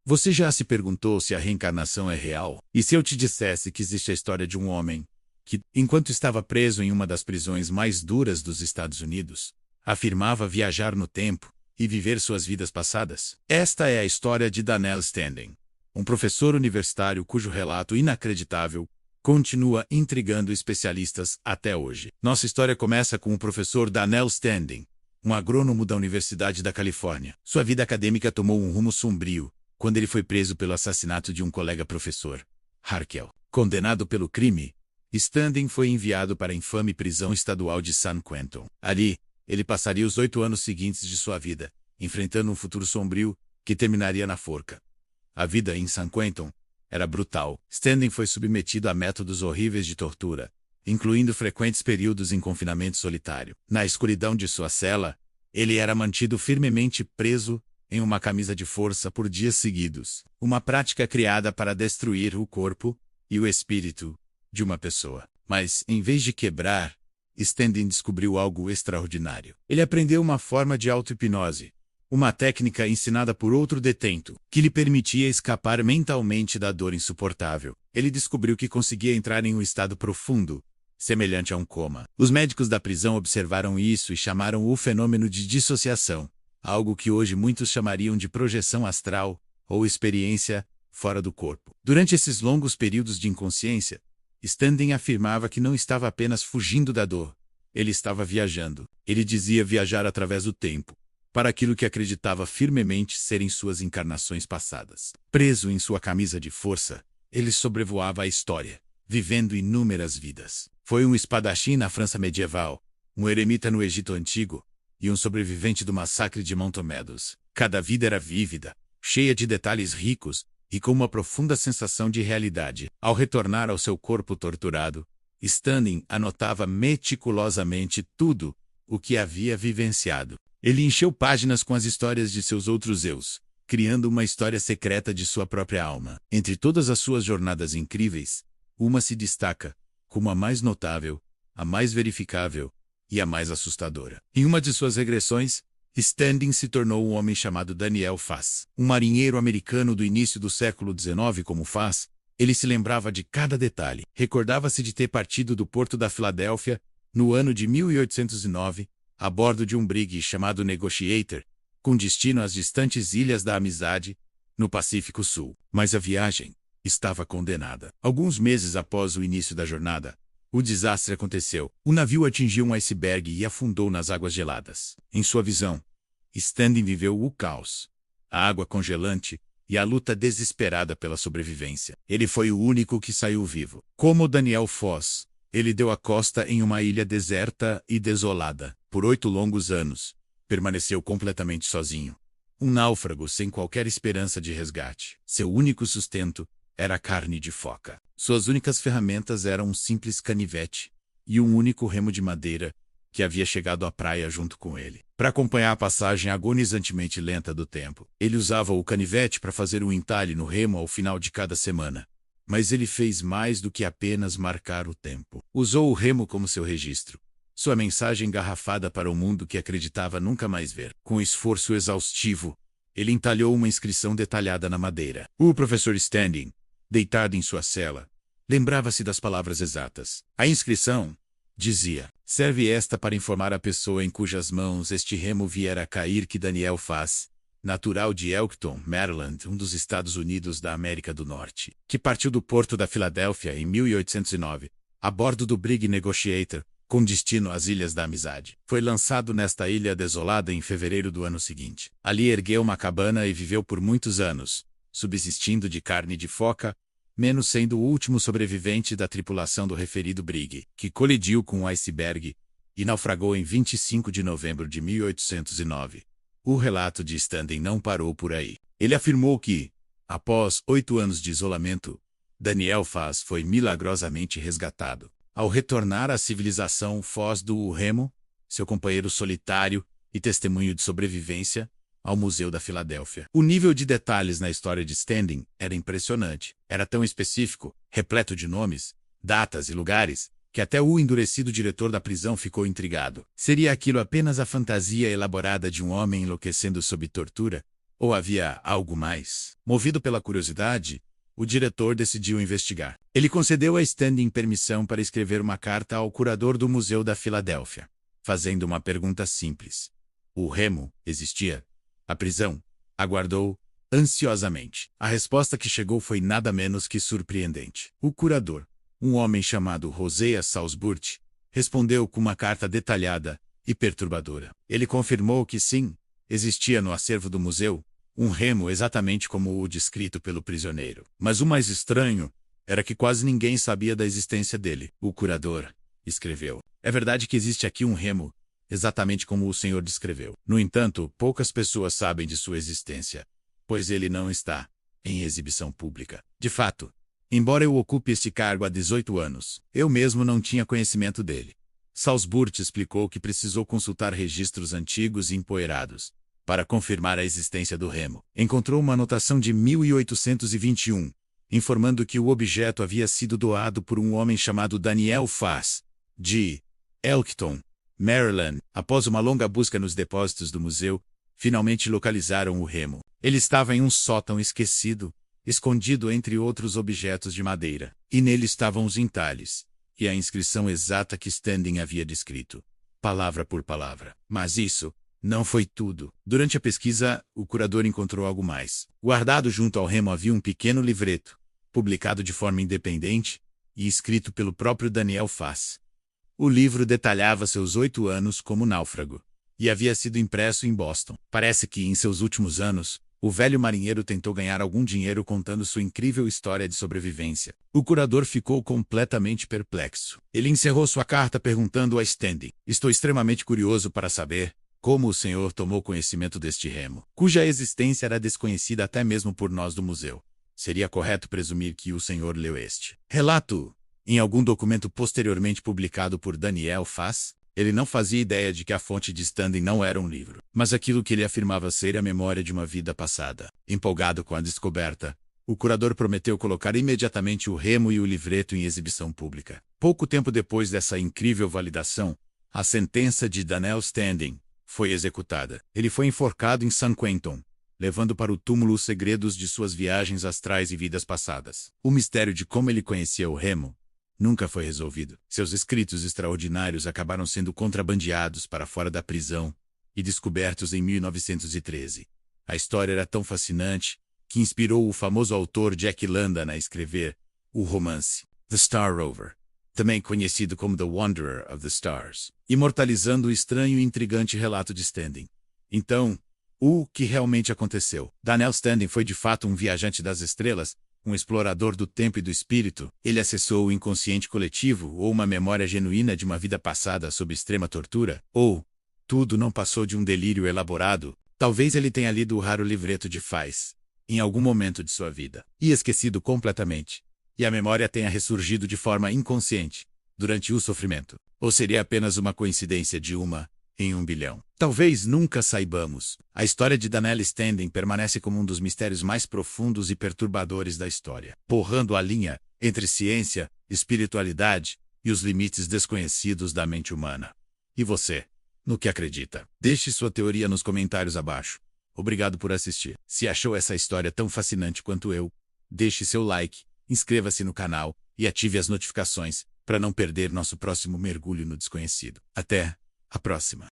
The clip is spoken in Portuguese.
Você já se perguntou se a reencarnação é real? E se eu te dissesse que existe a história de um homem que, enquanto estava preso em uma das prisões mais duras dos Estados Unidos, afirmava viajar no tempo e viver suas vidas passadas? Esta é a história de Daniel Standing, um professor universitário cujo relato inacreditável continua intrigando especialistas até hoje. Nossa história começa com o professor Daniel Standing, um agrônomo da Universidade da Califórnia. Sua vida acadêmica tomou um rumo sombrio quando ele foi preso pelo assassinato de um colega professor, Harkel. Condenado pelo crime, Standing foi enviado para a infame prisão estadual de San Quentin. Ali, ele passaria os 8 anos seguintes de sua vida, enfrentando um futuro sombrio que terminaria na forca. A vida em San Quentin era brutal. Standing foi submetido a métodos horríveis de tortura, incluindo frequentes períodos em confinamento solitário. Na escuridão de sua cela, ele era mantido firmemente preso em uma camisa de força por dias seguidos, uma prática criada para destruir o corpo e o espírito de uma pessoa. Mas, em vez de quebrar, Standing descobriu algo extraordinário. Ele aprendeu uma forma de auto-hipnose, uma técnica ensinada por outro detento, que lhe permitia escapar mentalmente da dor insuportável. Ele descobriu que conseguia entrar em um estado profundo, semelhante a um coma. Os médicos da prisão observaram isso e chamaram o fenômeno de dissociação, algo que hoje muitos chamariam de projeção astral ou experiência fora do corpo. Durante esses longos períodos de inconsciência, Standing afirmava que não estava apenas fugindo da dor, ele estava viajando. Ele dizia viajar através do tempo, para aquilo que acreditava firmemente serem suas encarnações passadas. Preso em sua camisa de força, ele sobrevoava a história, vivendo inúmeras vidas. Foi um espadachim na França medieval, um eremita no Egito Antigo, e um sobrevivente do massacre de Mount Meadows. Cada vida era vívida, cheia de detalhes ricos e com uma profunda sensação de realidade. Ao retornar ao seu corpo torturado, Standing anotava meticulosamente tudo o que havia vivenciado. Ele encheu páginas com as histórias de seus outros eus, criando uma história secreta de sua própria alma. Entre todas as suas jornadas incríveis, uma se destaca como a mais notável, a mais verificável e a mais assustadora. Em uma de suas regressões, Standing se tornou um homem chamado Daniel Fass. Um marinheiro americano do início do século XIX como Fass, ele se lembrava de cada detalhe. Recordava-se de ter partido do porto da Filadélfia, no ano de 1809, a bordo de um brig chamado Negotiator, com destino às distantes Ilhas da Amizade, no Pacífico Sul. Mas a viagem estava condenada. Alguns meses após o início da jornada, o desastre aconteceu. O navio atingiu um iceberg e afundou nas águas geladas. Em sua visão, Standing viveu o caos, a água congelante e a luta desesperada pela sobrevivência. Ele foi o único que saiu vivo. Como Daniel Foss, ele deu a costa em uma ilha deserta e desolada. Por 8 longos anos, permaneceu completamente sozinho. Um náufrago sem qualquer esperança de resgate. Seu único sustento era carne de foca. Suas únicas ferramentas eram um simples canivete e um único remo de madeira que havia chegado à praia junto com ele. Para acompanhar a passagem agonizantemente lenta do tempo, ele usava o canivete para fazer um entalhe no remo ao final de cada semana. Mas ele fez mais do que apenas marcar o tempo. Usou o remo como seu registro, sua mensagem engarrafada para o mundo que acreditava nunca mais ver. Com esforço exaustivo, ele entalhou uma inscrição detalhada na madeira. O professor Standing, deitado em sua cela, lembrava-se das palavras exatas. A inscrição dizia: serve esta para informar a pessoa em cujas mãos este remo vier a cair que Daniel Fass, natural de Elkton, Maryland, um dos Estados Unidos da América do Norte, que partiu do porto da Filadélfia em 1809, a bordo do brig Negotiator, com destino às Ilhas da Amizade. Foi lançado nesta ilha desolada em fevereiro do ano seguinte. Ali ergueu uma cabana e viveu por muitos anos, subsistindo de carne de foca, menos sendo o último sobrevivente da tripulação do referido brig, que colidiu com um iceberg e naufragou em 25 de novembro de 1809. O relato de Standing não parou por aí. Ele afirmou que, após 8 anos de isolamento, Daniel Fass foi milagrosamente resgatado. Ao retornar à civilização, Foss do remo, seu companheiro solitário e testemunho de sobrevivência, ao Museu da Filadélfia. O nível de detalhes na história de Standing era impressionante. Era tão específico, repleto de nomes, datas e lugares, que até o endurecido diretor da prisão ficou intrigado. Seria aquilo apenas a fantasia elaborada de um homem enlouquecendo sob tortura? Ou havia algo mais? Movido pela curiosidade, o diretor decidiu investigar. Ele concedeu a Standing permissão para escrever uma carta ao curador do Museu da Filadélfia, fazendo uma pergunta simples. O remo existia? A prisão aguardou ansiosamente. A resposta que chegou foi nada menos que surpreendente. O curador, um homem chamado Hosea Salsburg, respondeu com uma carta detalhada e perturbadora. Ele confirmou que sim, existia no acervo do museu um remo exatamente como o descrito pelo prisioneiro. Mas o mais estranho era que quase ninguém sabia da existência dele. O curador escreveu: "É verdade que existe aqui um remo, exatamente como o senhor descreveu. No entanto, poucas pessoas sabem de sua existência, pois ele não está em exibição pública. De fato, embora eu ocupe este cargo há 18 anos, eu mesmo não tinha conhecimento dele." Salsburg explicou que precisou consultar registros antigos e empoeirados para confirmar a existência do remo. Encontrou uma anotação de 1821, informando que o objeto havia sido doado por um homem chamado Daniel Fass, de Elkton, Maryland. Após uma longa busca nos depósitos do museu, finalmente localizaram o remo. Ele estava em um sótão esquecido, escondido entre outros objetos de madeira, e nele estavam os entalhes e a inscrição exata que Standing havia descrito, palavra por palavra. Mas isso não foi tudo. Durante a pesquisa, o curador encontrou algo mais. Guardado junto ao remo havia um pequeno livreto, publicado de forma independente e escrito pelo próprio Daniel Fass. O livro detalhava seus 8 anos como náufrago e havia sido impresso em Boston. Parece que, em seus últimos anos, o velho marinheiro tentou ganhar algum dinheiro contando sua incrível história de sobrevivência. O curador ficou completamente perplexo. Ele encerrou sua carta perguntando a Standing: "Estou extremamente curioso para saber como o senhor tomou conhecimento deste remo, cuja existência era desconhecida até mesmo por nós do museu. Seria correto presumir que o senhor leu este relato em algum documento posteriormente publicado por Daniel Fass?" Ele não fazia ideia de que a fonte de Standing não era um livro, mas aquilo que ele afirmava ser a memória de uma vida passada. Empolgado com a descoberta, o curador prometeu colocar imediatamente o remo e o livreto em exibição pública. Pouco tempo depois dessa incrível validação, a sentença de Daniel Standing foi executada. Ele foi enforcado em San Quentin, levando para o túmulo os segredos de suas viagens astrais e vidas passadas. O mistério de como ele conhecia o remo nunca foi resolvido. Seus escritos extraordinários acabaram sendo contrabandeados para fora da prisão e descobertos em 1913. A história era tão fascinante que inspirou o famoso autor Jack London a escrever o romance The Star Rover, também conhecido como The Wanderer of the Stars, imortalizando o estranho e intrigante relato de Standing. Então, o que realmente aconteceu? Daniel Standing foi de fato um viajante das estrelas, um explorador do tempo e do espírito? Ele acessou o inconsciente coletivo ou uma memória genuína de uma vida passada sob extrema tortura? Ou tudo não passou de um delírio elaborado? Talvez ele tenha lido o raro livreto de Fass em algum momento de sua vida e esquecido completamente, e a memória tenha ressurgido de forma inconsciente durante o sofrimento. Ou seria apenas uma coincidência de uma em 1 bilhão? Talvez nunca saibamos. A história de Daniel Standing permanece como um dos mistérios mais profundos e perturbadores da história, borrando a linha entre ciência, espiritualidade e os limites desconhecidos da mente humana. E você, no que acredita? Deixe sua teoria nos comentários abaixo. Obrigado por assistir. Se achou essa história tão fascinante quanto eu, deixe seu like, inscreva-se no canal e ative as notificações para não perder nosso próximo mergulho no desconhecido. Até a próxima!